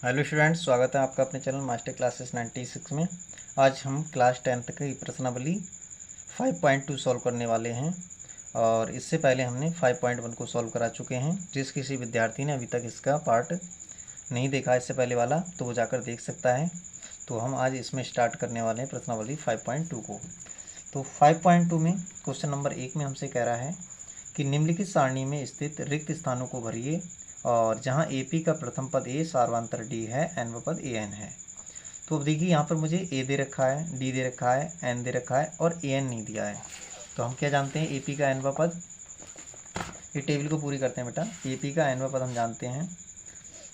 Hello students, स्वागत है आपका अपने चैनल मास्टर क्लासेस 96 में। आज हम क्लास 10th की प्रश्नावली 5.2 सॉल्व करने वाले हैं और इससे पहले हमने 5.1 को सॉल्व करा चुके हैं। जिस किसी विद्यार्थी ने अभी तक इसका पार्ट नहीं देखा इससे पहले वाला, तो वो जाकर देख सकता है। तो हम आज इसमें स्टार्ट करने वाले हैं प्रश्नावली 5.2 को। तो 5.2 में क्वेश्चन नंबर 1 में हमसे कह रहा है कि निम्नलिखित सारणी में स्थित रिक्त स्थानों को भरिए और जहां AP का प्रथम पद A सार्वधातुक D है, n पद AN है। तो अब देखिए यहाँ पर मुझे A दे रखा है, D दे रखा है, N दे रखा है और AN नहीं दिया है। तो हम क्या जानते हैं, AP का n पद, ये टेबल को पूरी करते हैं बेटा। AP का n पद हम जानते हैं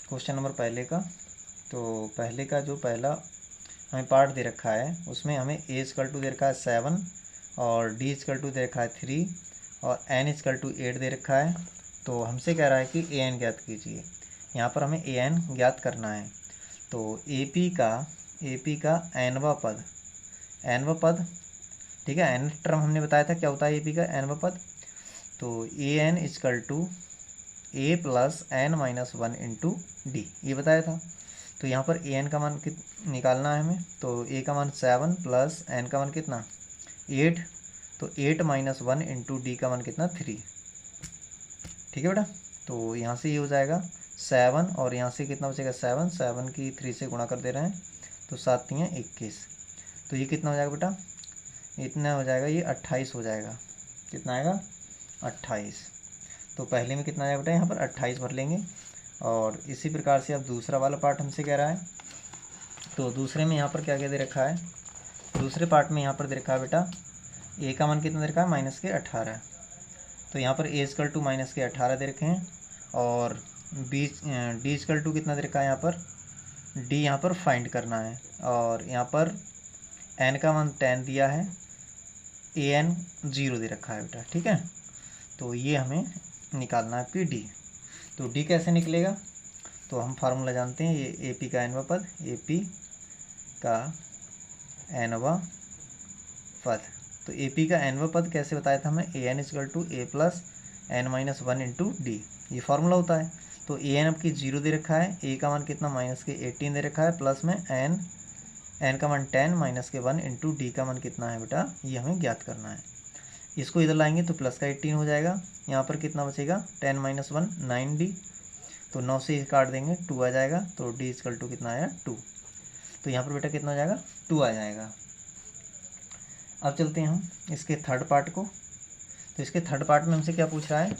क्वेश्चन नंबर पहले का। तो पहले का जो पहला हमें पार्ट दे रखा है उसमें हमें A दे रखा है 7 और D दे रखा है 3 और N 8 दे रखा है। तो हमसे कह रहा है कि AN ज्ञात कीजिए। यहाँ पर हमें AN ज्ञात करना है। तो AP का nवां पद, ठीक है। n टर्म हमने बताया था क्या होता है AP का nवां पद। तो AN A plus n-1 into D, ये बताया था। तो यहाँ पर AN का मान निकालना है हमें। तो A का मान 7 प्लस N का मान कितना 8, तो 8-1 इंटू D का मान कितना 3, ठीक है बेटा। तो यहाँ से ये हो जाएगा 7 और यहाँ से कितना बचेगा 7 की 3 से गुणा कर दे रहे हैं, तो 7 3 21। तो ये कितना हो जाएगा बेटा, इतना हो जाएगा, ये 28 हो जाएगा। कितना आएगा 28। तो पहले में कितना आएगा बेटा, यहाँ पर 28 भर लेंगे। और इसी प्रकार से अब दूसरा वाला पार्ट हमसे कह रहा है। तो दूसरे में यहाँ पर क्या क्या दे रखा है, दूसरे पार्ट में यहाँ पर दे रखा है बेटा A का मान कितना दे रखा है -18। तो यहाँ पर A -18 दे रखे हैं और D कितना दे रखा है, यहाँ पर D यहाँ पर फाइंड करना है। और यहाँ पर N का मान 10 दिया है, AN 0 दे रखा है बेटा, ठीक है। तो ये हमें निकालना है PD। तो D कैसे निकलेगा, तो हम फार्मूला जानते हैं, ये AP का nवां पद, AP का nवां पद। तो AP का nवां पद कैसे बताया था हमने, AN A plus n-1 into D, ये फार्मूला होता है। तो AN अब की 0 दे रखा है, A का मान कितना -18 दे रखा है, प्लस में N का मान 10 -1 इंटू D का मान कितना है बेटा, ये हमें ज्ञात करना है। इसको इधर लाएंगे तो प्लस का 18 हो जाएगा। यहाँ पर कितना बचेगा 10 -1 9D, तो 9 से काट देंगे 2 आ जाएगा। तो D कितना आया 2। तो यहाँ पर बेटा कितना हो जाएगा 2 आ जाएगा। अब चलते हैं हम इसके थर्ड पार्ट को। तो इसके थर्ड पार्ट में हमसे क्या पूछ रहा है,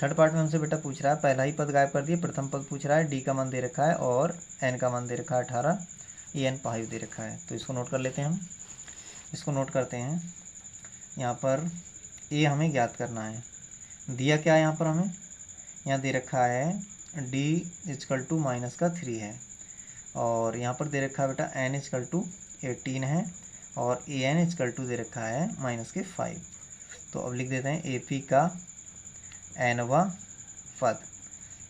थर्ड पार्ट में हमसे बेटा पूछ रहा है, पहला ही पद गायब कर दिए, प्रथम पद पूछ रहा है, D का मान दे रखा है और N का मान दे रखा है 18, AN 5 दे रखा है। तो इसको नोट कर लेते हैं हम, इसको नोट करते हैं। यहाँ पर A हमें ज्ञात करना है, दिया क्या है यहाँ पर हमें, यहाँ दे रखा है D -3 है और यहाँ पर दे रखा है बेटा N 18 है और AN दे रखा है -5। तो अब लिख देते हैं AP का nवां पद।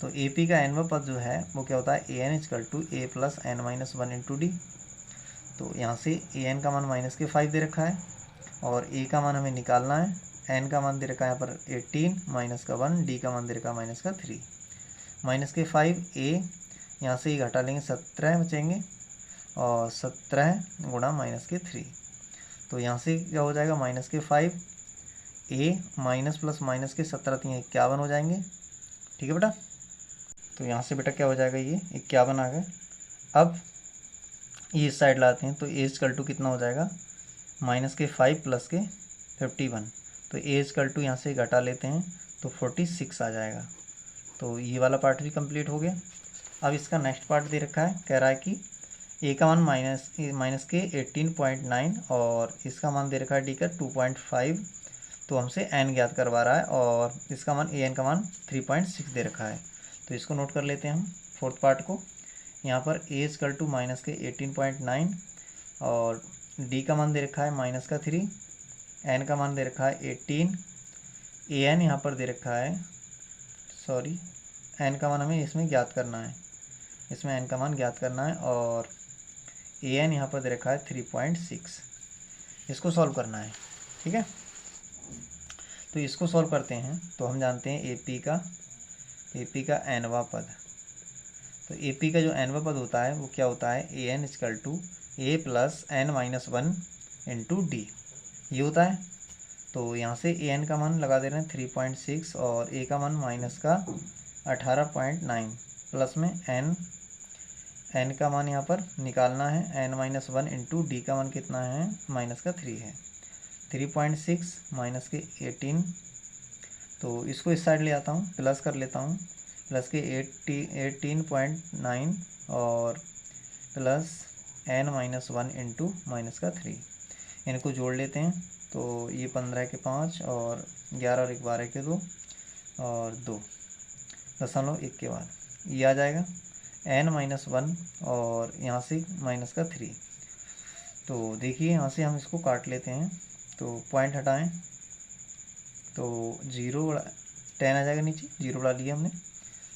तो AP का nवां पद जो है वो क्या होता है, AN A plus n-1 into D। तो यहाँ से AN का मान -5 दे रखा है और A का मान हमें निकालना है। N का मान दे रखा है यहाँ पर 18 -1, D का मान दे रखा है -3। -5 A, यहाँ से ही घटा लेंगे 17 बचेंगे और 17 गुणा -3। तो यहाँ से क्या हो जाएगा -5 A माइनस प्लस माइनस के 17 3 51 हो जाएंगे, ठीक है बेटा। तो यहाँ से बेटा क्या हो जाएगा, ये 51 आ गए। अब ये इस साइड लाते हैं तो A कितना हो जाएगा -5 प्लस के 51। तो A यहाँ से घटा लेते हैं तो 46 आ जाएगा। तो ये वाला पार्ट भी कंप्लीट हो गया। अब इसका नेक्स्ट पार्ट दे रखा है, कह रहा है कि A का मान माइनस के 18.9 और इसका मान दे रखा है D का 2.5। तो हमसे N ज्ञात करवा रहा है और इसका मान AN का मान 3.6 दे रखा है। तो इसको नोट कर लेते हैं हम फोर्थ पार्ट को। यहाँ पर A -18.9 और D का मान दे रखा है -3, N का मान दे रखा है 18, AN यहाँ पर दे रखा है, सॉरी N का मान हमें इसमें ज्ञात करना है, इसमें N का मान ज्ञात करना है और AN यहाँ पर दे रखा है 3.6। इसको सॉल्व करना है, ठीक है। तो इसको सॉल्व करते हैं तो हम जानते हैं AP का nवां पद। तो ए पी का जो nवा पद होता है वो क्या होता है, a n equal to a plus N minus one into d, ये होता है। तो यहाँ से ए एन का मान लगा दे रहे हैं 3.6 और ए का मान माइनस का 18.9 प्लस में एन का मान यहाँ पर निकालना है N minus one into D का मान कितना है, माइनस का 3 है। 3.6 माइनस के 18, तो इसको इस साइड ले आता हूँ, प्लस कर लेता हूँ, प्लस के 18.9 और plus N minus one into minus का 3, इनको जोड़ लेते हैं। तो ये 15 के 5 और 11 और 12 के 2 और 2.1 के बाद ये आ जाएगा एन माइनस वन और यहाँ से माइनस का 3। तो देखिए यहाँ से हम इसको काट लेते हैं, तो पॉइंट हटाएं तो 0 10 आ जाएगा, नीचे 0 बढ़ा लिया हमने।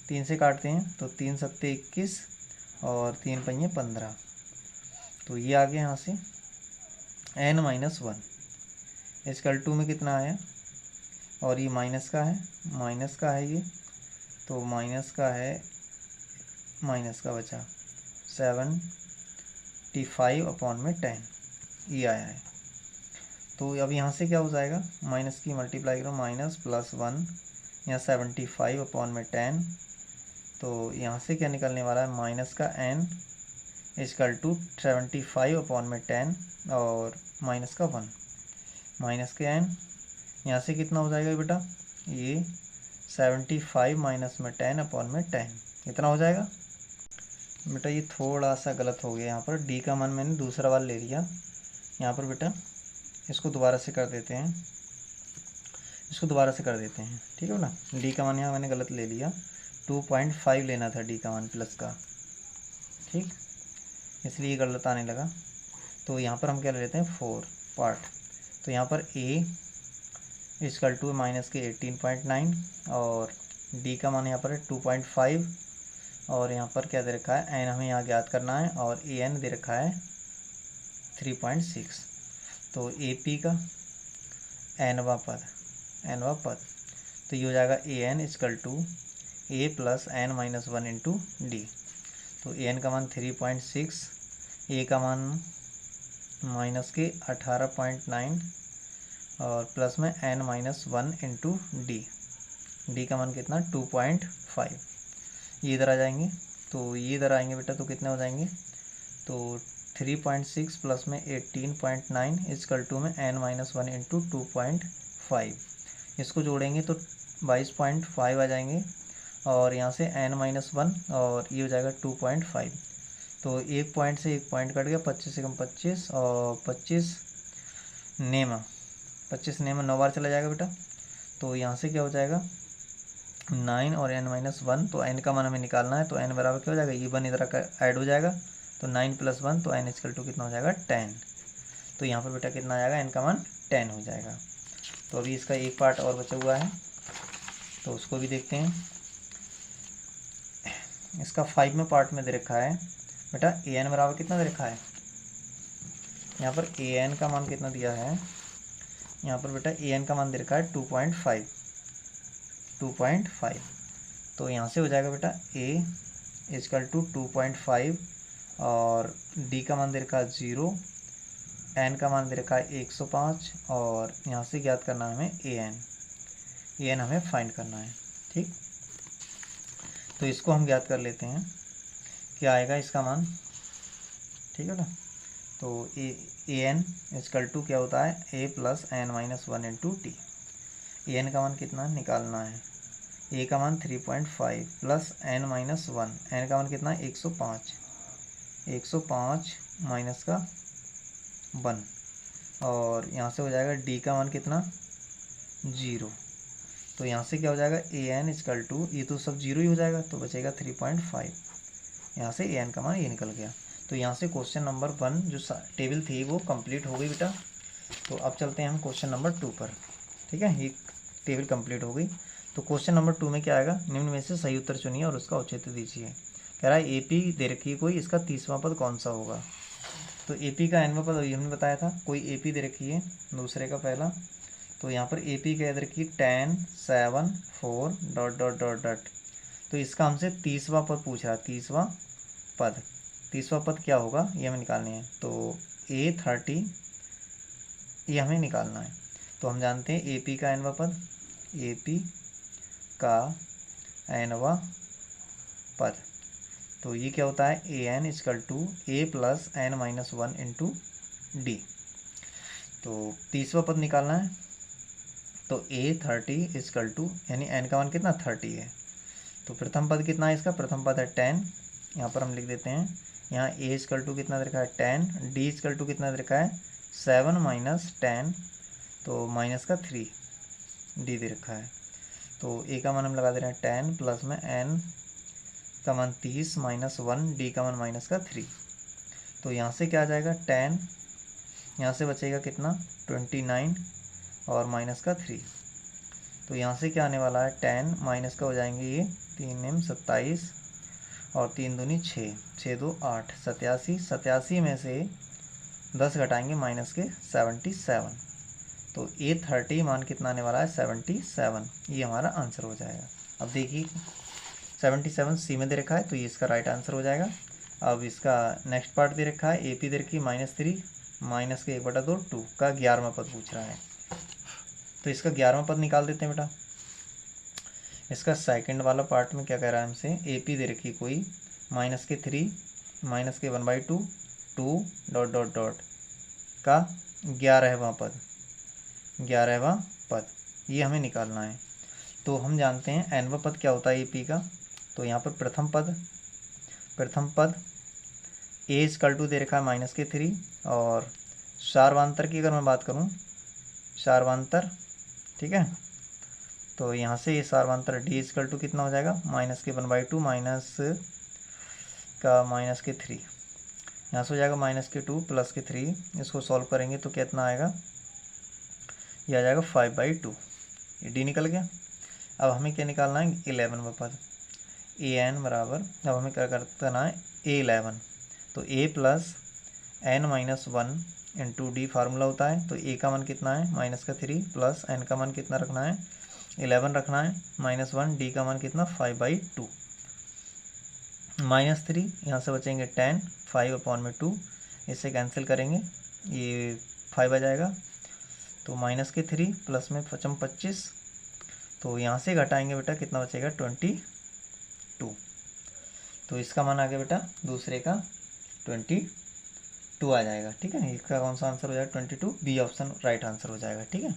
3 से काटते हैं तो 3 सत्ते 21 और 3 पंजे 15, तो ये आ गया यहाँ से N minus one is equal to में कितना आया, और ये माइनस का है ये, तो माइनस का बचा 75 अपॉन में 10, ये आया है। तो अब यहाँ से क्या हो जाएगा, माइनस की मल्टीप्लाई करो, माइनस प्लस वन, यहाँ 75 अपॉन में 10, तो यहाँ से क्या निकलने वाला है, माइनस का n इक्वल टू 75 अपॉन में 10 और माइनस का 1, माइनस के n, यहाँ से कितना हो जाएगा बेटा, ये 75 माइनस में 10 अपॉन में 10, इतना हो जाएगा। बेटा ये थोड़ा सा गलत हो गया, यहाँ पर d का मान मैंने दूसरा वाला ले लिया, यहाँ पर बेटा इसको दोबारा से कर देते हैं, ठीक है ना। d का मान यहाँ मैंने गलत ले लिया, 2.5 लेना था d का मान प्लस का, ठीक, इसलिए गलत आने लगा। तो यहाँ पर हम क्या ले लेते हैं, 4 पार्ट। तो यहाँ पर a इक्वल टू माइनस के 18.9 और d का मान यहाँ पर है 2.5 और यहाँ पर क्या दे रखा है, n हमें यहाँ ज्ञात करना है और an दे रखा है 3.6। तो AP का nवा पद, तो ये हो जाएगा an equal to a plus N minus one into D. तो an का मान 3.6, a का मान माइनस के 18.9 और प्लस में n minus one into D का मान कितना 2.5। ये इधर आ जाएंगे, तो ये इधर आएंगे बेटा, तो कितने हो जाएंगे, तो 3.6 प्लस में 18.9 इक्वल टू में n माइनस वन इंटू 2.5, इसको जोड़ेंगे तो 22.5 आ जाएंगे और यहाँ से n माइनस वन और ये हो जाएगा 2.5। तो एक पॉइंट से एक पॉइंट कट गया, 25 से कम 25 और 25 नेमा 9 बार चला जाएगा बेटा। तो यहाँ से क्या हो जाएगा 9 और n माइनस वन, तो n का मान हमें निकालना है, तो n बराबर क्या हो जाएगा, ये वन इधर का ऐड हो जाएगा, तो 9 प्लस वन, तो n इक्वल टू कितना हो जाएगा 10। तो यहाँ पर बेटा कितना आ जाएगा, n का मान 10 हो जाएगा। तो अभी इसका एक पार्ट और बचा हुआ है, तो उसको भी देखते हैं। इसका 5 में पार्ट में दे रखा है बेटा, an बराबर कितना दे रखा है, यहाँ पर an का मान कितना दिया है, यहाँ पर बेटा an का मान दे रखा है 2.5। तो यहाँ से हो जाएगा बेटा a इक्वल टू 2.5 और d का मान दे रखा है 0, n का मान दे रखा है 105 और यहाँ से ज्ञात करना है हमें an हमें फाइंड करना है, ठीक। तो इसको हम ज्ञात कर लेते हैं, क्या आएगा इसका मान, ठीक है ना। तो an इक्वल टू क्या होता है, a plus N minus one into D. an का मान कितना निकालना है, a का मान 3.5 plus n minus one, n का मान कितना है 105 माइनस का 1 और यहाँ से हो जाएगा d का मान कितना 0। तो यहाँ से क्या हो जाएगा an इक्वल टू, ये तो सब 0 ही हो जाएगा, तो बचेगा 3.5, यहाँ से an का मान ये निकल गया। तो यहाँ से क्वेश्चन नंबर 1 जो टेबल थी वो कंप्लीट हो गई बेटा। तो अब चलते हैं हम क्वेश्चन नंबर 2 पर, ठीक है, ये टेबल कंप्लीट हो गई। तो क्वेश्चन नंबर 2 में क्या आएगा, निम्न में से सही उत्तर चुनिए और उसका औचित्य दीजिए। कह रहा है AP दे रखी है कोई, इसका 30वां पद कौन सा होगा। तो AP का nवां पद अभी हमने बताया था, कोई AP दे रखी है दूसरे का पहला, तो यहाँ पर AP कह दे रखी है 10 7 4 ... तो इसका हमसे 30वां पद पूछ रहा है, 30वां पद क्या होगा ये हमें निकालनी है। तो A30 ये हमें निकालना है। तो हम जानते हैं AP का nवां पद, AP का nवां पद, तो ये क्या होता है AN equal to A plus N minus 1 into D। तो 30वां पद निकालना है, तो A30 इक्वल टू, यानी n का मान कितना 30 है, तो प्रथम पद कितना है इसका, प्रथम पद है 10, यहाँ पर हम लिख देते हैं। यहाँ A इक्वल टू कितना दे रखा है 10, D इक्वल टू कितना दे रखा है 7 माइनस 10, तो माइनस का 3 D दे रखा है। तो A का मान हम लगा दे रहे हैं 10 प्लस में N का मान 30 माइनस 1, D का मान माइनस का 3। तो यहाँ से क्या आ जाएगा 10, यहाँ से बचेगा कितना 29 और माइनस का 3। तो यहाँ से क्या आने वाला है 10 माइनस का हो जाएंगे ये 3 M 27 और 3 दूनी 6, 6 2 8, 87 में से 10 घटाएंगे माइनस के 77। तो A30 मान कितना आने वाला है 77, ये हमारा आंसर हो जाएगा। अब देखिए 77 C में दे रखा है, तो ये इसका राइट आंसर हो जाएगा। अब इसका नेक्स्ट पार्ट दे रखा है AP दे रखी -3 माइनस के 1/2 2 का 11वां पद पूछ रहा है। तो इसका 11वां पद निकाल देते हैं बेटा। इसका सेकंड वाला पार्ट में क्या कह रहा है हमसे, AP दे रखी कोई -3 माइनस के 1/2 2 डॉट डॉट डॉट का 11वां पद, ये हमें निकालना है। तो हम जानते हैं nवां पद क्या होता है AP का। तो यहाँ पर प्रथम पद A इक्वल टू दे रखा है -3, और सार्वांतर की अगर मैं बात करूँ, सार्वांतर, ठीक है, तो यहाँ से ये सार्वांतर D इक्वल टू कितना हो जाएगा माइनस के 1/2 माइनस के 3, यहाँ से हो जाएगा -2 प्लस के 3। इसको सॉल्व करेंगे तो कितना आएगा, ये आ जाएगा 5/2, ये D निकल गया। अब हमें क्या निकालना है 11वां पद, AN बराबर, अब हमें क्या करना है A11, तो A plus N minus 1 into D formula होता है। तो A का मान कितना है -3 प्लस N का मान कितना रखना है 11 रखना है, -1, D का मान कितना 5/2, -3 यहाँ से बचेंगे 10, 5/2, इससे कैंसिल करेंगे ये 5 आ जाएगा। तो माइनस के 3 प्लस में 25, तो यहाँ से घटाएंगे बेटा कितना बचेगा 22। तो इसका मान आ गया बेटा दूसरे का 22 आ जाएगा। ठीक है, इसका कौन सा आंसर हो जाएगा 22, बी ऑप्शन राइट आंसर हो जाएगा। ठीक है,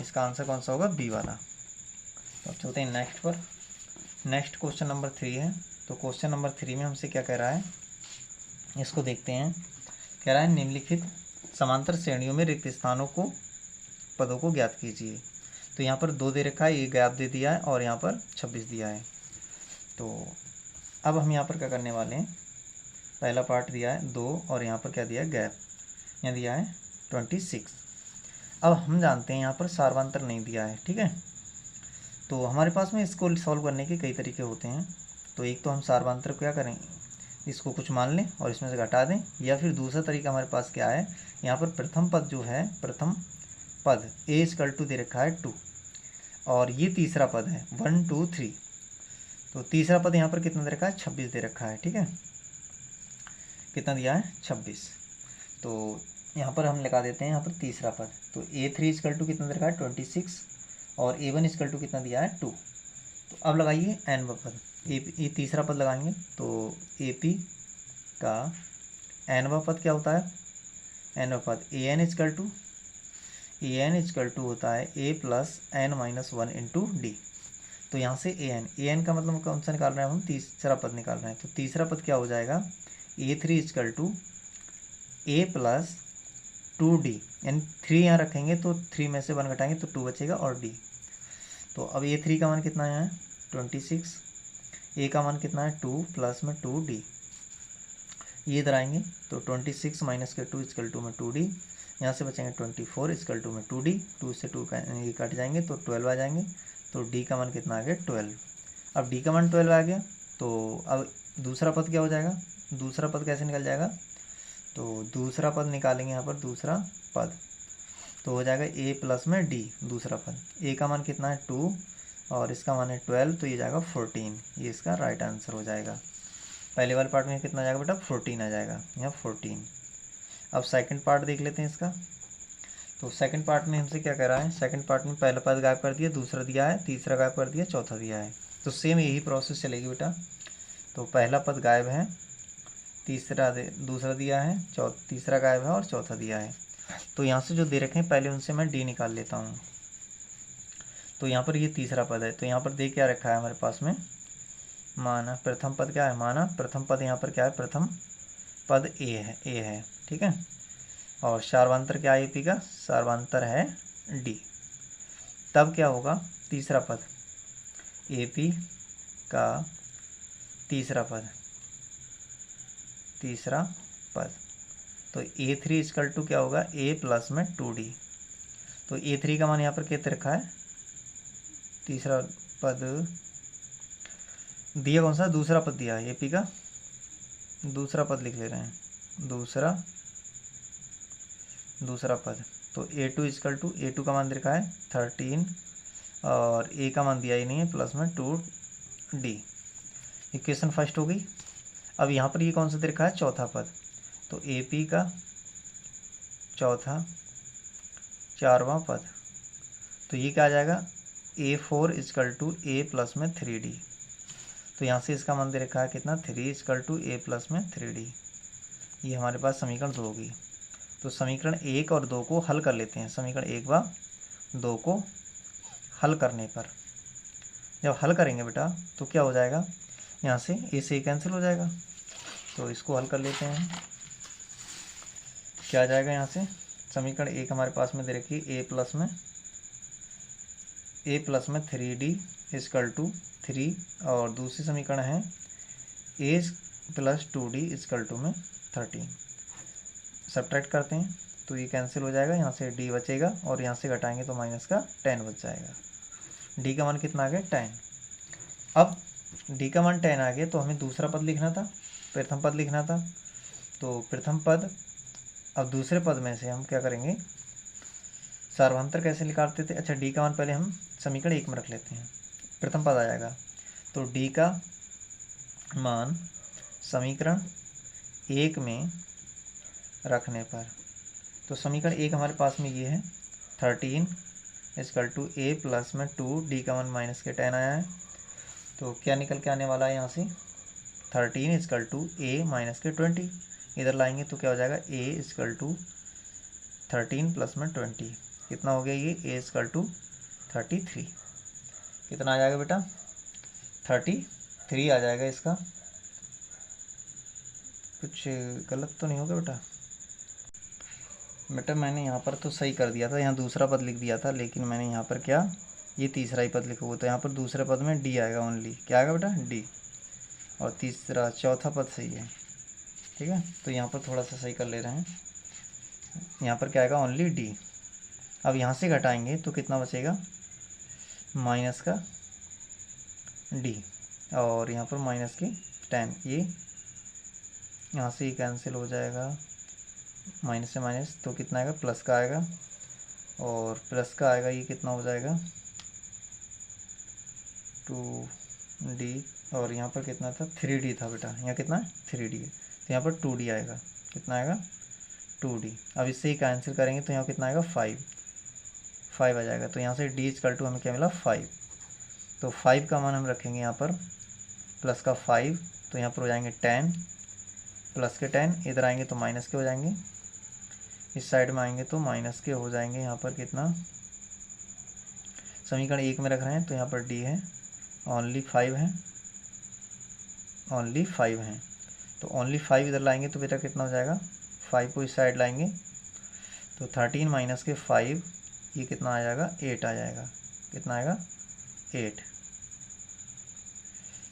इसका आंसर कौन सा होगा बी वाला। तो अब चलते हैं नेक्स्ट पर। नेक्स्ट क्वेश्चन नंबर 3 है। तो क्वेश्चन नंबर 3 में हमसे क्या कह रहा है, इसको देखते हैं। कह रहा है निम्नलिखित समांतर श्रेणियों में रिक्त स्थानों को पदों को ज्ञात कीजिए। तो यहाँ पर 2 दे रखा है, ये गैप दे दिया है, और यहाँ पर 26 दिया है। तो अब हम यहाँ पर क्या करने वाले हैं, पहला पार्ट दिया है 2 और यहाँ पर क्या दिया है गैप, यहाँ दिया है 26। अब हम जानते हैं यहाँ पर सार्वंतर नहीं दिया है। ठीक है, तो हमारे पास में इसको सॉल्व करने के कई तरीके होते हैं। तो एक तो हम सार्वंतर क्या करें, इसको कुछ मान लें और इसमें से घटा दें, या फिर दूसरा तरीका हमारे पास क्या है, यहाँ पर प्रथम पद जो है, प्रथम पद A इक्वल टू दे रखा है 2 और ये तीसरा पद है 1 2 3। तो तीसरा पद यहाँ पर कितना दे रखा है 26 दे रखा है। ठीक है, कितना दिया है 26। तो यहाँ पर हम लगा देते हैं यहाँ पर तीसरा पद। तो A3 इक्वल टू कितना दे रखा है 26 और A1 इक्वल टू कितना दिया है 2। तो अब लगाइए nवां पद, ये तीसरा पद लगाएंगे। तो AP का nवां पद क्या होता है, nवां पद AN इक्वल टू होता है A plus N minus 1 into D। तो यहाँ से AN का मतलब कौन सा निकाल रहे हैं हम, तीसरा पद निकाल रहे हैं। तो तीसरा पद क्या हो जाएगा A3 equal to A plus 2D, यानी 3 यहाँ रखेंगे तो 3 में से 1 घटाएंगे तो 2 बचेगा और D। तो अब A3 का मान कितना है 26, A का मान कितना है 2 प्लस में 2D, ये इधर आएंगे तो 26 माइनस के 2 इक्वल टू में 2D, यहाँ से बचेंगे 24 इक्वल टू में 2D, 2 से 2 ये कट जाएंगे तो 12 आ जाएंगे। तो D का मान कितना आ गया 12। अब D का मान 12 आ गया, तो अब दूसरा पद क्या हो जाएगा, दूसरा पद कैसे निकल जाएगा, तो दूसरा पद निकालेंगे यहाँ पर, दूसरा पद तो हो जाएगा A प्लस में D, दूसरा पद A का मान कितना है 2 और इसका मान है 12, तो ये जाएगा 14, ये इसका राइट आंसर हो जाएगा। पहले वाले पार्ट में कितना जाएगा बेटा 14 आ जाएगा, यहाँ 14। अब सेकंड पार्ट देख लेते हैं इसका। तो सेकंड पार्ट में हमसे क्या कह रहा है, सेकंड पार्ट में पहला पद गायब कर दिया, दूसरा दिया है, तीसरा गायब कर दिया, चौथा दिया है। तो सेम यही प्रोसेस चलेगी बेटा। तो पहला पद गायब है, दूसरा दिया है, तीसरा गायब है और चौथा दिया है। तो यहाँ से जो दे रखे हैं पहले उनसे मैं डी निकाल लेता हूँ। तो यहाँ पर ये तीसरा पद है, तो यहाँ पर दे क्या रखा है हमारे पास में, माना प्रथम पद क्या है, माना प्रथम पद यहाँ पर क्या है, प्रथम पद ए है, ठीक है। और सार्वंतर क्या है पी का, सार्वंतर है डी। तब क्या होगा, तीसरा पद एपी का तीसरा पद, तो A3 इक्वल टू क्या होगा, A प्लस में 2D। तो A3 का मान यहाँ पर कितना रखा है, तीसरा पद दिया कौन सा, दूसरा पद दिया है, AP का दूसरा पद लिख ले रहे हैं, दूसरा पद। तो A2 इक्वल टू, A2 का मान दे रखा है 13 और A का मान दिया ही नहीं है, प्लस में 2D। इक्वेशन फर्स्ट हो गई। अब यहाँ पर ये कौन सा दे रखा है, चौथा पद। तो AP का चारवां पद, तो ये क्या आ जाएगा, A4 equal to A plus में 3D। तो यहाँ से इसका मान दे रखा है कितना, 3 इक्वल टू A प्लस में 3D। ये हमारे पास समीकरण 2 होगी। तो समीकरण 1 और 2 को हल कर लेते हैं। समीकरण 1 व 2 को हल करने पर, जब हल करेंगे बेटा तो क्या हो जाएगा, यहाँ से A से कैंसिल हो जाएगा। तो इसको हल कर लेते हैं, क्या आ जाएगा यहाँ से, समीकरण 1 हमारे पास में दे रखी A प्लस में 3D इक्वल टू 3, और दूसरी समीकरण है A plus 2D equal to में 13। सब्ट्रैक्ट करते हैं तो ये कैंसिल हो जाएगा, यहाँ से D बचेगा और यहाँ से घटाएंगे तो माइनस का 10 बच जाएगा। D का मान कितना आ गया, 10। अब D का मान 10 आ गया तो हमें दूसरा पद लिखना था, प्रथम पद लिखना था। तो प्रथम पद, अब दूसरे पद में से हम क्या करेंगे, सार्वंतर कैसे निकालते थे, अच्छा D का मान पहले हम समीकरण 1 में रख लेते हैं, प्रथम पद आ जाएगा। तो D का मान समीकरण 1 में रखने पर, तो समीकरण 1 हमारे पास में ये है 13 इक्वल टू A प्लस में 2D का मान माइनस के 10 आया है। तो क्या निकल के आने वाला है यहाँ से, 13 इक्वल टू A माइनस के 20, इधर लाएंगे तो क्या हो जाएगा, A इक्वल टू 13 प्लस में 20, कितना हो गया ये, A इक्वल टू 33। कितना आ जाएगा बेटा, 33 आ जाएगा। इसका कुछ गलत तो नहीं होगा बेटा मैंने यहाँ पर तो सही कर दिया था, यहाँ दूसरा पद लिख दिया था, लेकिन मैंने यहाँ पर क्या, ये तीसरा ही पद लिखा हुआ, तो यहाँ पर दूसरे पद में D आएगा ओनली, क्या आएगा बेटा, D, और चौथा पद सही है, ठीक है। तो यहाँ पर थोड़ा सा सही कर ले रहे हैं, यहाँ पर क्या आएगा, ओनली D। अब यहाँ से घटाएंगे तो कितना बचेगा, माइनस का D, और यहाँ पर माइनस के 10, ये यहाँ से ही कैंसिल हो जाएगा, माइनस से माइनस तो कितना आएगा, प्लस का आएगा, और प्लस का आएगा, ये कितना हो जाएगा 2D, और यहाँ पर कितना था, 3D था बेटा, यहाँ कितना है 3D है, तो यहाँ पर 2D आएगा, कितना आएगा 2D। अब इससे ही कैंसिल करेंगे तो यहाँ कितना आएगा 5 आ जाएगा। तो यहाँ से D इक्वल टू हमें क्या मिला 5। तो 5 का मान हम रखेंगे यहाँ पर, प्लस का 5, तो यहाँ पर हो जाएंगे 10, प्लस के 10, इधर आएंगे तो माइनस के हो जाएंगे, इस साइड में आएंगे तो माइनस के हो जाएंगे। यहाँ पर कितना, समीकरण 1 में रख रहे हैं तो यहाँ पर D है, ओनली 5 है, तो ओनली 5 इधर लाएंगे तो बेटा कितना हो जाएगा, 5 को इस साइड लाएंगे तो 13 माइनस के 5, ये कितना आ जाएगा 8 आ जाएगा, कितना आएगा 8।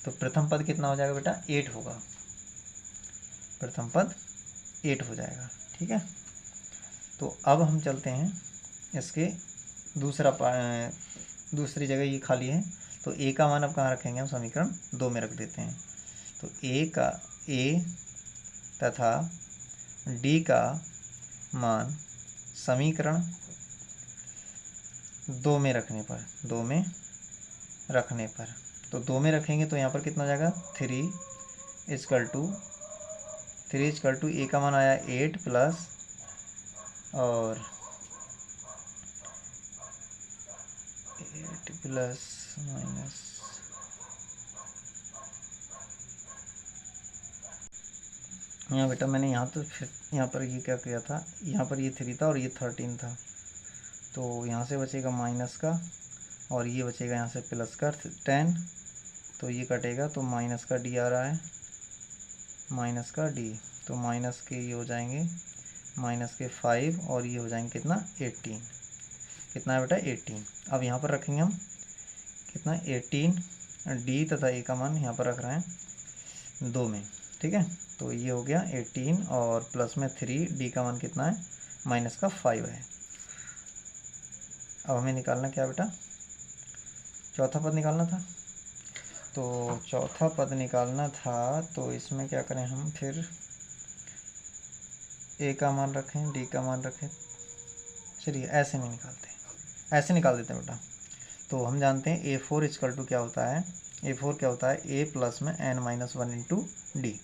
तो प्रथम पद कितना हो जाएगा बेटा, 8 होगा, प्रथम पद 8 हो जाएगा, ठीक है। तो अब हम चलते हैं इसके दूसरी जगह, ये खाली है तो A का मान अब कहाँ रखेंगे, हम समीकरण 2 में रख देते हैं। तो A तथा D का मान समीकरण 2 में रखने पर, 2 में रखने पर। तो 2 में रखेंगे तो यहाँ पर कितना हो जाएगा 3 इजकल टू ए का मान आया 8 प्लस और 8 प्लस माइनस यहाँ बेटा मैंने यहाँ तो फिर यहाँ पर ये क्या किया था, यहाँ पर ये 3 था और ये 13 था, तो यहाँ से बचेगा माइनस का और ये बचेगा यहाँ से प्लस का 10, तो ये कटेगा तो माइनस का डी आ रहा है, माइनस का डी, तो माइनस के ये हो जाएंगे माइनस के 5 और ये हो जाएंगे कितना 18, कितना है बेटा 18। अब यहाँ पर रखेंगे हम कितना 18 डी तथा ए का मान यहाँ पर रख रहे हैं 2 में, ठीक है। तो ये हो गया 18 और प्लस में 3, डी का मान कितना है माइनस का 5 है। अब हमें निकालना क्या बेटा, चौथा पद निकालना था। तो चौथा पद निकालना था तो इसमें क्या करें हम, फिर ए का मान रखें डी का मान रखें, चलिए ऐसे में निकालते हैं, ऐसे निकाल देते हैं बेटा। तो हम जानते हैं A4 इक्वल टू क्या होता है, A4 क्या होता है A प्लस में n-1 इंटू डी।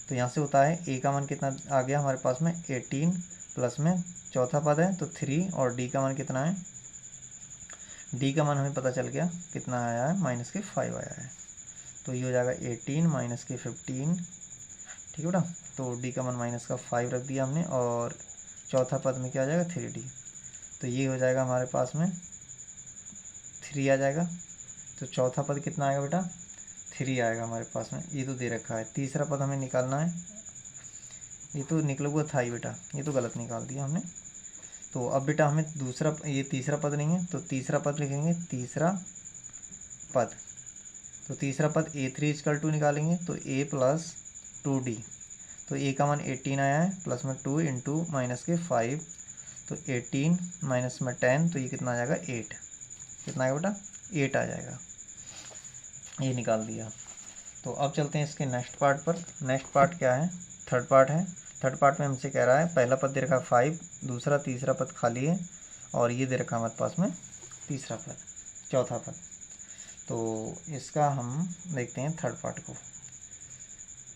तो यहाँ से होता है A का मान कितना आ गया हमारे पास में 18 प्लस में चौथा पद है तो 3 और D का मान कितना है, D का मान हमें पता चल गया कितना आया है माइनस के 5 आया है। तो ये हो जाएगा 18 माइनस के 15, ठीक है बेटा। तो D का मान माइनस का 5 रख दिया हमने और चौथा पद में क्या आ जाएगा 3D। तो ये हो जाएगा हमारे पास में 3 आ जाएगा। तो चौथा पद कितना आएगा बेटा 3 आएगा हमारे पास में, ये तो दे रखा है। तीसरा पद हमें निकालना है, ये तो निकला हुआ था ही बेटा, ये तो गलत निकाल दिया हमने। तो अब बेटा हमें दूसरा, ये तीसरा पद नहीं है तो तीसरा पद लिखेंगे, तीसरा पद। तो तीसरा पद A3 इक्वल टू निकालेंगे तो A प्लस 2D। तो A का मान 18 आया है प्लस में 2 इंटू माइनस के 5, तो 18 माइनस में 10 तो ये कितना आ जाएगा 8, कितना आएगा बेटा 8 आ जाएगा, ये निकाल दिया। तो अब चलते हैं इसके नेक्स्ट पार्ट पर। नेक्स्ट पार्ट क्या है, थर्ड पार्ट है। थर्ड पार्ट में हमसे कह रहा है पहला पद दे रखा है 5, दूसरा तीसरा पद खाली है और ये दे रखा है हमारे पास में तीसरा पद, चौथा पद। तो इसका हम देखते हैं थर्ड पार्ट को।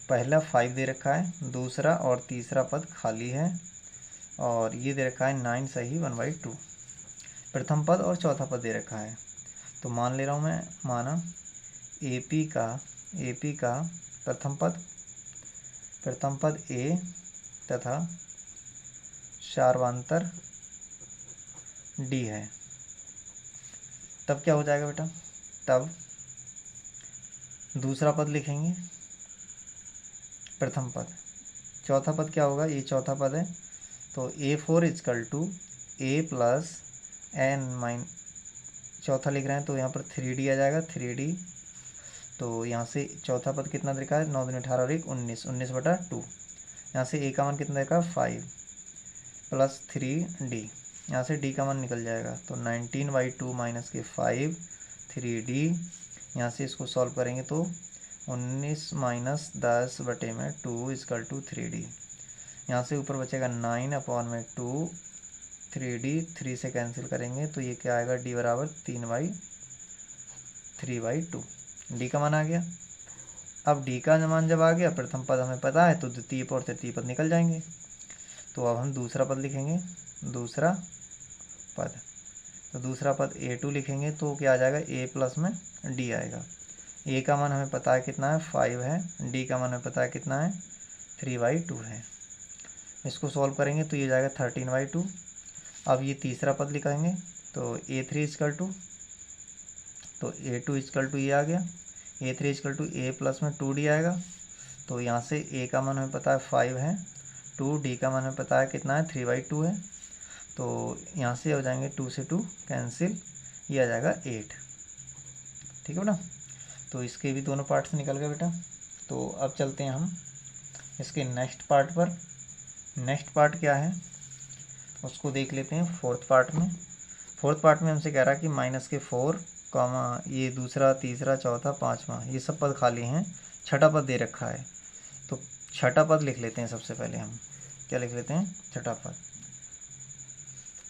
पहला 5 दे रखा है, दूसरा और तीसरा पद खाली है और ये दे रखा है 9 सही 1/2। प्रथम पद और चौथा पद दे रखा है। तो मान ले रहा हूँ मैं, माना AP का प्रथम पद A तथा सार्वंतर D है। तब क्या हो जाएगा बेटा, तब दूसरा पद लिखेंगे प्रथम पद, चौथा पद क्या होगा, ये चौथा पद है तो A4 equal to A plus n-, चौथा लिख रहे हैं तो यहाँ पर 3D आ जाएगा 3D। तो यहाँ से चौथा पद कितना देखा है 9 दूनी 18 और 1 19, 19/2। यहाँ से A का मान कितना देखा 5 प्लस 3D, यहाँ से D का मान निकल जाएगा तो 19/2 माइनस के 5 3D। यहाँ से इसको सॉल्व करेंगे तो 19 माइनस 10/2 इक्वल टू 3D। यहाँ से ऊपर बचेगा 9/2 3D, 3 से कैंसिल करेंगे तो ये क्या आएगा D बराबर 3/2। D का मान आ गया। अब D का मान जब आ गया, प्रथम पद हमें पता है तो द्वितीय और तृतीय पद निकल जाएंगे। तो अब हम दूसरा पद लिखेंगे, दूसरा पद। तो दूसरा पद A2 लिखेंगे तो क्या आ जाएगा A प्लस में D आएगा। A का मान हमें पता है कितना है 5 है, D का मान हमें पता है कितना है 3/2 है। इसको सॉल्व करेंगे तो ये जाएगा 13/2। अब ये तीसरा पद लिखेंगे तो A3 इक्वल टू, तो A2 इक्वल टू ये आ गया, A3 equal to A plus में 2D आएगा। तो यहाँ से A का मान हमें पता है 5 है, 2D का मान हमें पता है कितना है 3/2 है। तो यहाँ से हो जाएंगे 2 से 2 कैंसिल, ये आ जाएगा 8, ठीक है बेटा। तो इसके भी दोनों पार्ट्स निकल गए बेटा। तो अब चलते हैं हम इसके नेक्स्ट पार्ट पर। नेक्स्ट पार्ट क्या है उसको देख लेते हैं फोर्थ पार्ट में। फोर्थ पार्ट में हमसे कह रहा है कि माइनस के 4, ये दूसरा तीसरा चौथा पाँचवा ये सब पद खाली हैं, छठा पद दे रखा है। तो छठा पद लिख लेते हैं सबसे पहले हम, क्या लिख लेते हैं छठा पद।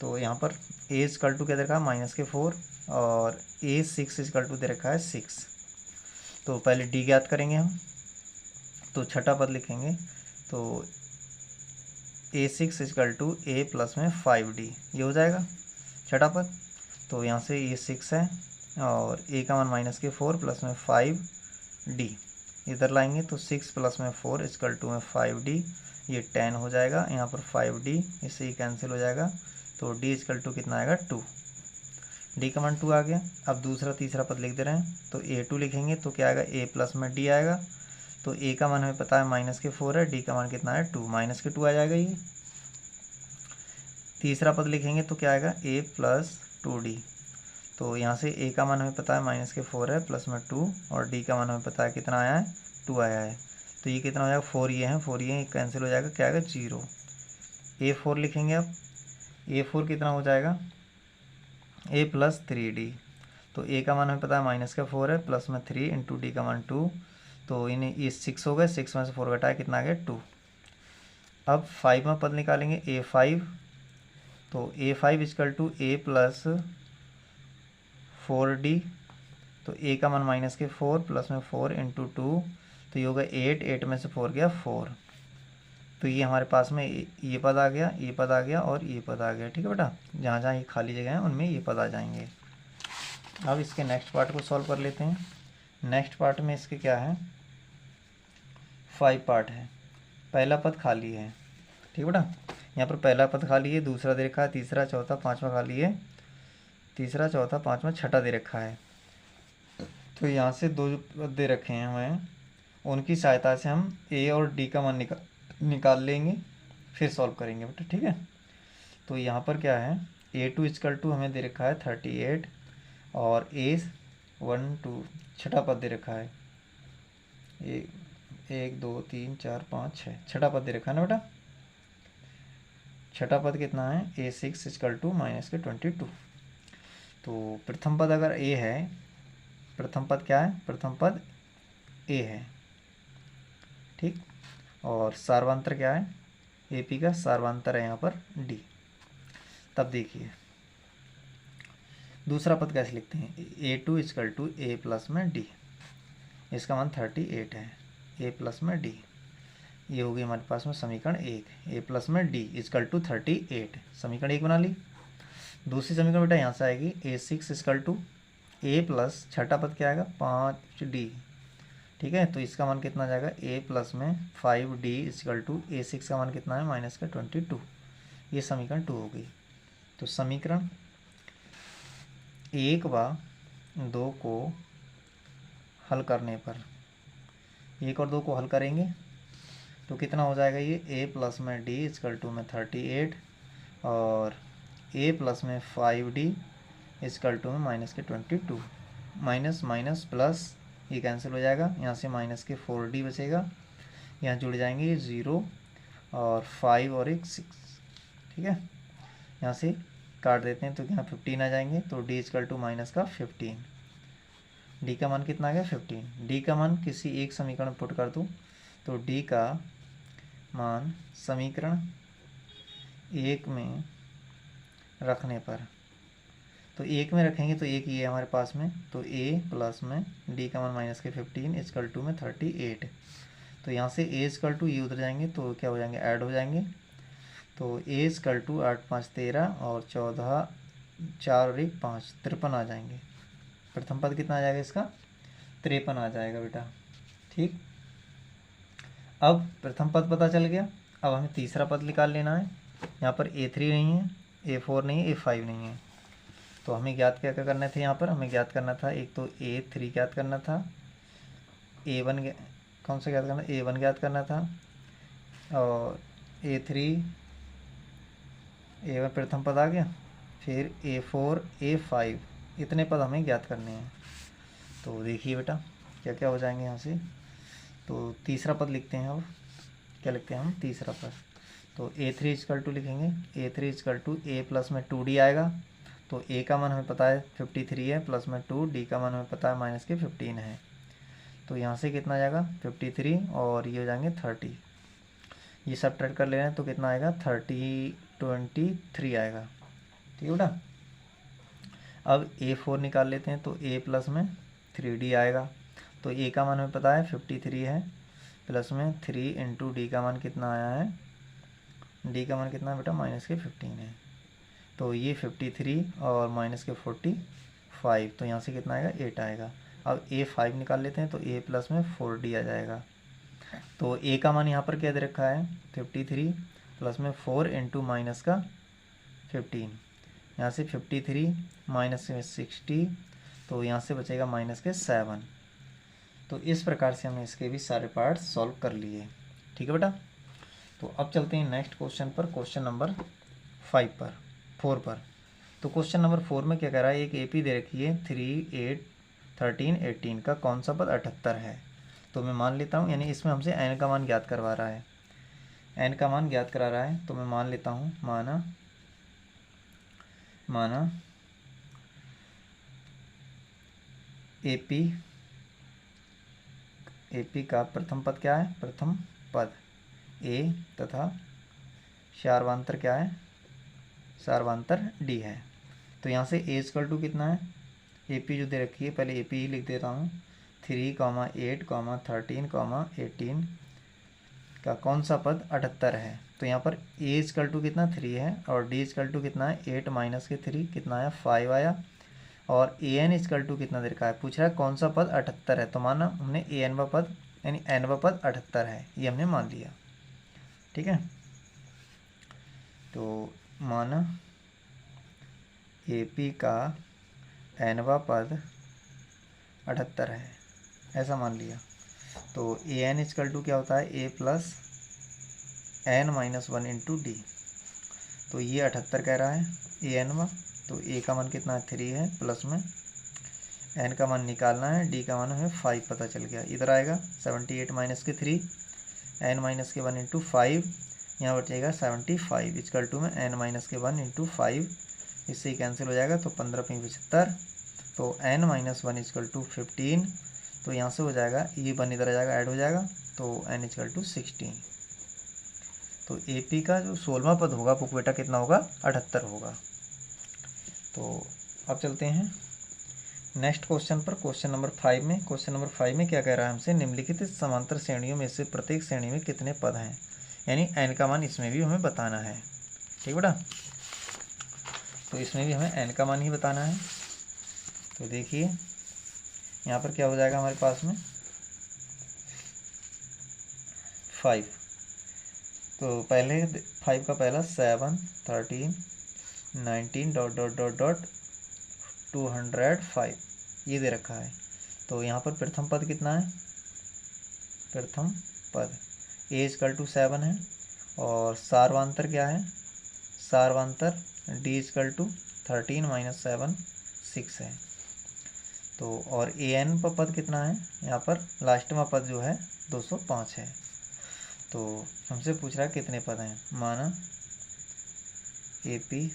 तो यहाँ पर A इक्वल टू क्या दे रखा है माइनस के 4, और A6 इक्वल टू दे रखा है 6। तो पहले D ज्ञात करेंगे हम, तो छठा पद लिखेंगे। तो A6 equal to A plus में 5D, ये हो जाएगा छठा पद। तो यहाँ से A6 है और A का मान माइनस के 4 प्लस में 5D, इधर लाएंगे तो 6 प्लस में 4 इक्वल टू में 5D, ये 10 हो जाएगा। यहाँ पर 5D, इससे ही कैंसिल हो जाएगा। तो D इक्वल टू कितना आएगा 2, D का मान 2 आ गया। अब दूसरा तीसरा पद लिख दे रहे हैं, तो A2 लिखेंगे तो क्या आएगा, A प्लस में D आएगा। तो A का मान हमें पता है माइनस के 4 है, D का मान कितना है 2, माइनस के 2 आ जाएगा ये। तीसरा पद लिखेंगे तो क्या आएगा, A प्लस 2D। तो यहाँ से A का मान हमें पता है माइनस के 4 है, प्लस में 2, और D का मान हमें पता है कितना आया है 2 आया है। तो ये कितना हो जाएगा, 4 ये है, 4 ये कैंसिल हो जाएगा, क्या आएगा 0। A4 लिखेंगे अब, A4 कितना हो जाएगा, A प्लस 3D। तो A का मान हमें पता है माइनस का 4 है, प्लस में 3 इंटू D का मान 2। तो इन्हें ये 6 हो गए, 6 में से 4 घटाया कितना आ गया 2। अब 5 में पद निकालेंगे A5। तो A5 equal to A plus 4D। तो A का मान माइनस के 4 प्लस में 4 इंटू 2, तो ये होगा 8, 8 में से 4 गया 4। तो ये हमारे पास में ये पद आ गया, ये पद आ गया और ये पद आ गया। ठीक है बेटा, जहाँ जहाँ ये खाली जगह है उनमें ये पद आ जाएंगे। अब इसके नेक्स्ट पार्ट को सॉल्व कर लेते हैं। नेक्स्ट पार्ट में इसके क्या है, 5 पार्ट है। पहला पद खाली है, ठीक है बेटा, यहाँ पर पहला पद खाली है, दूसरा दे रखा है, तीसरा चौथा पाँचवा खाली है, तीसरा चौथा पाँचवा छठा दे रखा है। तो यहाँ से 2 पद दे रखे हैं हमें, उनकी सहायता से हम A और D का मान निकाल लेंगे, फिर सॉल्व करेंगे बेटा। ठीक है, तो यहाँ पर क्या है, A2 इक्वल टू हमें दे रखा है 38 और A1 2 छठा पद दे रखा है 1 2 3 4 5 6, छठा पद दे रखा है ना बेटा। छठा पद कितना है, A6 इक्वल टू माइनस के 22। तो प्रथम पद अगर A है, प्रथम पद क्या है, प्रथम पद A है, ठीक, और सार्वंतर क्या है, AP का सार्वंतर है यहाँ पर D। तब देखिए दूसरा पद कैसे लिखते हैं, A2 equal to A plus में D, इसका मान 38 है, A प्लस में D, ये होगी हमारे पास में समीकरण 1। A प्लस में D इक्वल टू 38, समीकरण 1 बना ली। दूसरी समीकरण बेटा यहाँ से आएगी, A6 equal to A plus छठा पद क्या आएगा 5D, ठीक है। तो इसका मान कितना आ जाएगा, A प्लस में 5D इक्वल टू A6 का मान कितना है माइनस का 22, ये समीकरण 2 हो गई। तो समीकरण 1 व 2 को हल करने पर, 1 और 2 को हल करेंगे तो कितना हो जाएगा, ये A प्लस में D इक्वल टू में 38 और A प्लस में 5D इक्वल टू में माइनस के 22, माइनस माइनस प्लस ये कैंसिल हो जाएगा, यहाँ से माइनस के 4D बचेगा, यहाँ जुड़ जाएंगे ये 0 और 5 और एक 6, ठीक है। यहाँ से काट देते हैं तो यहाँ 15 आ जाएंगे, तो D इक्वल टू माइनस का 15, D का मान कितना आ गया 15। D का मान किसी एक समीकरण में पुट कर दूँ तो D का मान समीकरण 1 में रखने पर, तो 1 में रखेंगे तो 1 ये है हमारे पास में, तो A प्लस में D का मान माइनस के 15 इक्वल टू में 38। तो यहाँ से A इक्वल टू ये उधर जाएंगे तो क्या हो जाएंगे, ऐड हो जाएंगे। तो A इक्वल टू 8 5 13 और 14 4 और 1 5, 53 आ जाएंगे। प्रथम पद कितना आ जाएगा इसका, 53 आ जाएगा बेटा, ठीक। अब प्रथम पद पता चल गया, अब हमें तीसरा पद निकाल लेना है। यहाँ पर A3 नहीं है, A4 नहीं है, A5 नहीं है, तो हमें ज्ञात क्या क्या करने थे, यहाँ पर हमें ज्ञात करना था, एक तो A3 ज्ञात करना था, A1 कौन सा ज्ञात करना, A1 ज्ञात करना था, और A3 A1 प्रथम पद आ गया, फिर A4 A5, इतने पद हमें ज्ञात करने हैं। तो देखिए बेटा क्या क्या हो जाएंगे यहाँ से। तो तीसरा पद लिखते हैं, अब क्या लिखते हैं हम, तीसरा पद। तो A3 इक्वल टू लिखेंगे, A3 equal to A plus में 2D आएगा, तो A का मान हमें पता है 53 है, प्लस में 2, D का मान हमें पता है माइनस के 15 है। तो यहाँ से कितना आ जाएगा 53 और ये हो जाएंगे 30, ये सब ट्रेड कर ले रहे हैं तो कितना आएगा 23 आएगा, ठीक है बेटा। अब A4 निकाल लेते हैं तो A प्लस में 3D आएगा। तो A का मान हमें पता है 53 है, प्लस में 3 इंटू D का मान कितना आया है, D का मान कितना है बेटा माइनस के 15 है। तो ये 53 और माइनस के 45, तो यहाँ से कितना आएगा 8 आएगा। अब A5 निकाल लेते हैं तो A प्लस में 4D आ जाएगा। तो A का मान यहाँ पर क्या दे रखा है 53 प्लस में 4 इंटू माइनस का 15, यहाँ से 53 माइनस में 60, तो यहाँ से बचेगा माइनस के 7। तो इस प्रकार से हमने इसके भी सारे पार्ट सॉल्व कर लिए। ठीक है बेटा। तो अब चलते हैं नेक्स्ट क्वेश्चन पर, क्वेश्चन नंबर 4 पर। तो क्वेश्चन नंबर 4 में क्या कह रहा है, एक AP दे रखी है 3, 8, 13, 18 का कौन सा पद 78 है। तो मैं मान लेता हूँ, यानी इसमें हमसे n का मान ज्ञात करवा रहा है, n का मान ज्ञात करा रहा है। तो मैं मान लेता हूँ, माना AP का प्रथम पद क्या है, प्रथम पद A तथा सार्वधातुक क्या है, सार्वधातुक D है। तो यहाँ से A इक्वल टू कितना है, AP जो दे रखी है पहले AP ही लिख देता हूँ, 3, 8, 13, 18 का कौन सा पद 78 है। तो यहाँ पर A इक्वल टू कितना 3 है और D इक्वल टू कितना है 8 माइनस के 3 कितना आया 5 आया, और AN इक्वल टू कितना दे रखा है, पूछ रहा है कौन सा पद 78 है। तो माना हमने AN वा पद यानी n वा पद 78 है, ये हमने मान लिया। ठीक है। तो माना AP का n वा पद 78 है, ऐसा मान लिया। तो AN इक्वल टू क्या होता है, A plus n minus 1 into D। तो ये 78 कह रहा है AN वा, तो A का मान कितना है 3 है, प्लस में n का मान निकालना है, D का मान हमें 5 पता चल गया। इधर आएगा 78 माइनस के 3, n माइनस के 1 इंटू 5, यहाँ बचेगा 75 इक्वल टू में n माइनस के 1 इंटू 5, इससे ही कैंसिल हो जाएगा। तो 15 × 75, तो n माइनस 1 इक्वल टू 15, तो यहाँ से हो जाएगा ये 1 इधर आ जाएगा, ऐड हो जाएगा, तो n इक्वल टू 16। तो AP का जो 16वां पद होगा वो बेटा कितना होगा 78 होगा। तो अब चलते हैं नेक्स्ट क्वेश्चन पर, क्वेश्चन नंबर 5 में। क्वेश्चन नंबर 5 में क्या कह रहा है हमसे, निम्नलिखित समांतर श्रेणियों में से प्रत्येक श्रेणी में कितने पद हैं, यानी n का मान इसमें भी हमें बताना है। ठीक बेटा। तो इसमें भी हमें n का मान ही बताना है। तो देखिए यहाँ पर क्या हो जाएगा हमारे पास में 5, तो पहले 5 का पहला 7, 13, 19 ... 205 ये दे रखा है। तो यहाँ पर प्रथम पद कितना है, प्रथम पद A इक्वल टू 7 है, और सार्वधातुक क्या है, सार्वधातुक D इक्वल टू 13 माइनस 7 6 है। तो और AN पर पद कितना है, यहाँ पर लास्ट में पद जो है 205 है। तो हमसे पूछ रहा है कितने पद हैं, माना AP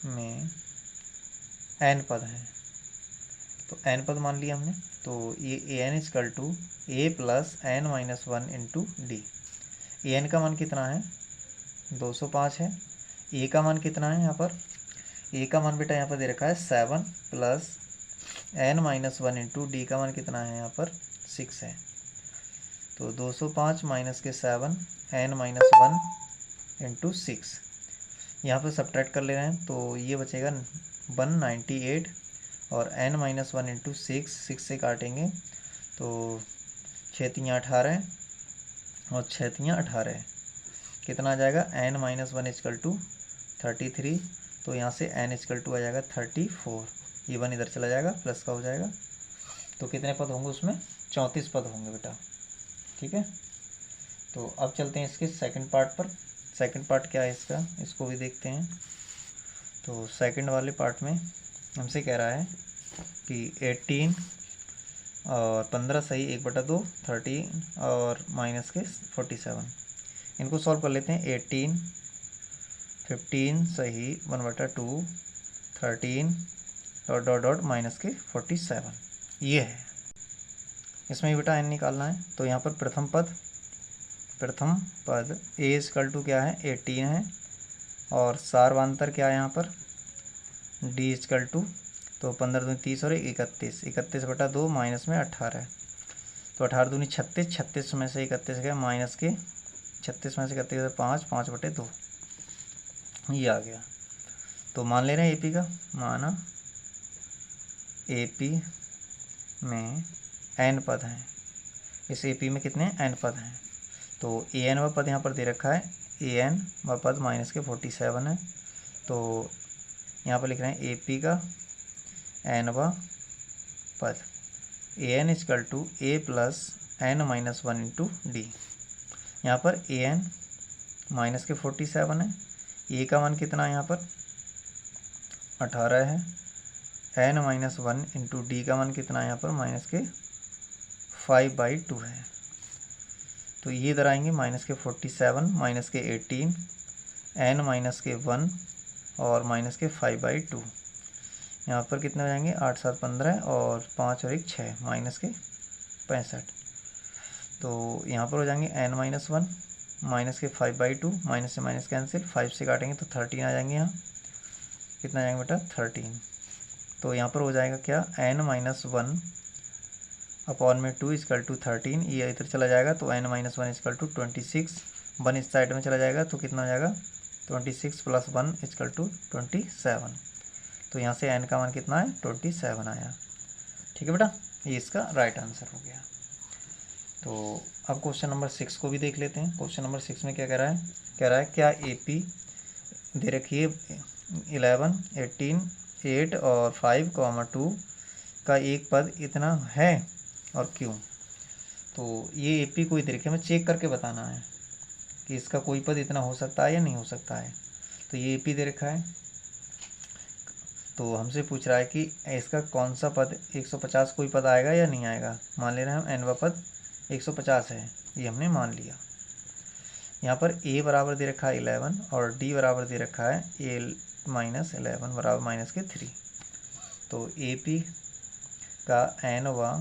में n पद है, तो n पद मान लिया हमने। तो ये AN equal to A plus n minus 1 into D। AN का मान कितना है 205 है, A का मान कितना है, यहाँ पर A का मान बेटा यहाँ पर दे रखा है 7 plus n minus 1 into D का मान कितना है यहाँ पर 6 है। तो 205 माइनस के 7 n माइनस 1 इंटू 6, यहाँ पर सब्ट्रैक्ट कर ले रहे हैं, तो ये बचेगा 198, और n माइनस 1 इंटू 6 से काटेंगे तो 6 × 18 और 6 × 18 कितना आ जाएगा, n माइनस 1 इक्वल टू 33, तो यहाँ से n इक्वल टू आ जाएगा 34, ये 1 इधर चला जाएगा, प्लस का हो जाएगा। तो कितने पद होंगे उसमें 34 पद होंगे बेटा। ठीक है। तो अब चलते हैं इसके सेकंड पार्ट पर। सेकंड पार्ट क्या है इसका, इसको भी देखते हैं। तो सेकंड वाले पार्ट में हमसे कह रहा है कि 18 और 15 सही 1/2, 13 और माइनस के 47, इनको सॉल्व कर लेते हैं। 18, 15 सही 1/2, 13 ... माइनस के 47, ये है। इसमें बेटा n निकालना है। तो यहाँ पर प्रथम पद A इक्वल टू क्या है 18 है, और सार्वधातुक क्या है यहाँ पर डी इजकल टू, तो 15 दूनी 30 और 31, 31 बटा 2 माइनस में 18, तो 18 दूनी 36, 36 में से 31 गया माइनस के 36 में से 31 5, 5 बटे 2, ये आ गया। तो मान ले रहे हैं एपी का, माना एपी में n पद हैं, इस एपी में कितने n पद हैं, तो an व पद यहाँ पर दे रखा है, an व पद माइनस के 47 है, तो यहाँ पर लिख रहे हैं एपी का n व पद, an is equal to a plus n minus 1 into D. यहाँ पर an माइनस के 47 है, a का मान कितना है यहाँ पर 18 है, n माइनस 1 इंटू डी का मान कितना है यहाँ पर माइनस के 5/2 है, तो ये इधर आएंगे माइनस के 47 माइनस के 18 n माइनस के 1 और माइनस के 5/2, यहाँ पर कितने हो जाएंगे 8 7 15 और 5 और 1 6 माइनस के 65, तो यहाँ पर हो जाएंगे n माइनस 1 माइनस के 5/2, माइनस से माइनस कैंसिल, 5 से काटेंगे तो 13 आ जाएंगे, यहाँ कितना आ जाएंगे बेटा 13, तो यहाँ पर हो जाएगा क्या n माइनस 1 अपॉन में 2 इजकल टू 13, ये इधर चला जाएगा तो n माइनस 1 इजकल टू 26, 1 इस साइड में चला जाएगा तो कितना हो जाएगा 26 प्लस 1 इजकल टू 27, तो यहाँ से n का मान कितना है 27 आया। ठीक है बेटा, ये इसका राइट आंसर हो गया। तो अब क्वेश्चन नंबर 6 को भी देख लेते हैं। क्वेश्चन नंबर 6 में क्या कह रहा है क्या एपी दे रखी है 11 18 8 और 5 2 का एक पद इतना है और क्यों। तो ये एपी कोई तरीके हमें चेक करके बताना है कि इसका कोई पद इतना हो सकता है या नहीं हो सकता है। तो ये एपी दे रखा है, तो हमसे पूछ रहा है कि इसका कौन सा पद 150 कोई पद आएगा या नहीं आएगा। मान ले रहे हैं हम n वा पद 150 है, ये हमने मान लिया। यहाँ पर a बराबर दे रखा है 11 और d बराबर दे रखा है a माइनस 11 बराबर माइनस के 3, तो AP का n वा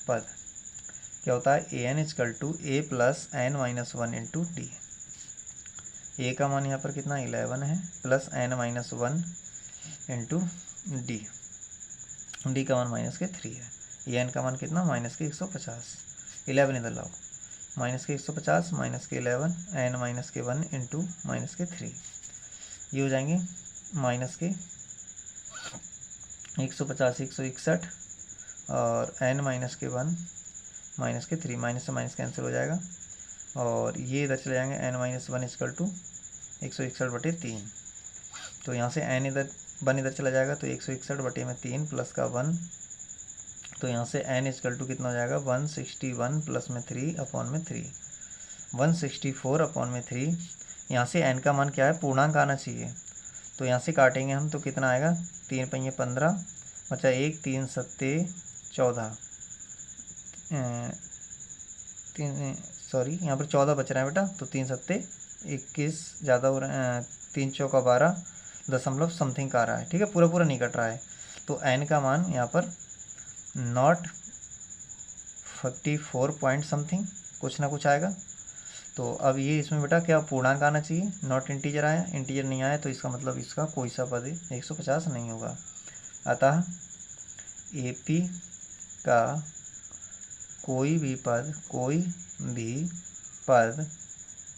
पद क्या होता है an is equal to a plus n minus 1 into D. a का मान यहाँ पर कितना 11 है plus n minus 1 into D, D का मान माइनस के 3 है, ये n का मान कितना माइनस के 150, 11 इधर लाओ, माइनस के 150 माइनस के 11 n माइनस के 1 इंटू माइनस के 3, ये हो जाएंगे माइनस के 150 161 और n माइनस के 1 माइनस के 3, माइनस से माइनस कैंसिल हो जाएगा और ये इधर चले जाएंगे n माइनस 1 इजकल टू 161/3, तो यहाँ से n इधर 1 इधर चला जाएगा तो 161/3 प्लस का 1, तो यहाँ से n इजकल टू कितना हो जाएगा 161 प्लस में 3 अपॉन में 3, 164 अपॉन में 3। यहाँ से n का मान क्या है पूर्णांक आना चाहिए, तो यहाँ से काटेंगे हम तो कितना आएगा 3 पंजे 15 बचा 1 3 सत्ते 14 यहाँ पर 14 बच रहा है बेटा, तो 3 सत्ते 21 ज़्यादा हो रहा है, 3 चौका 12 दशमलव समथिंग का आ रहा है। ठीक है, पूरा पूरा नहीं कट रहा है, तो n का मान यहाँ पर नॉट 54 पॉइंट समथिंग कुछ ना कुछ आएगा। तो अब ये इसमें बेटा क्या पूर्णांक आना चाहिए, नॉट इंटीजर आया, इंटीजर नहीं आया तो इसका मतलब इसका कोई सा पद 150 नहीं होगा। अतः AP का कोई भी पद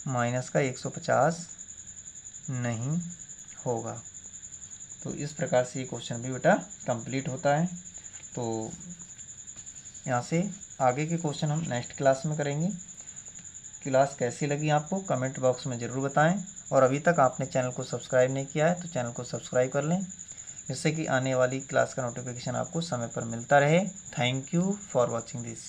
माइनस का 150 नहीं होगा। तो इस प्रकार से ये क्वेश्चन भी बेटा कंप्लीट होता है। तो यहाँ से आगे के क्वेश्चन हम नेक्स्ट क्लास में करेंगे। क्लास कैसी लगी आपको कमेंट बॉक्स में ज़रूर बताएं, और अभी तक आपने चैनल को सब्सक्राइब नहीं किया है तो चैनल को सब्सक्राइब कर लें, जिससे कि आने वाली क्लास का नोटिफिकेशन आपको समय पर मिलता रहे। Thank you for watching this.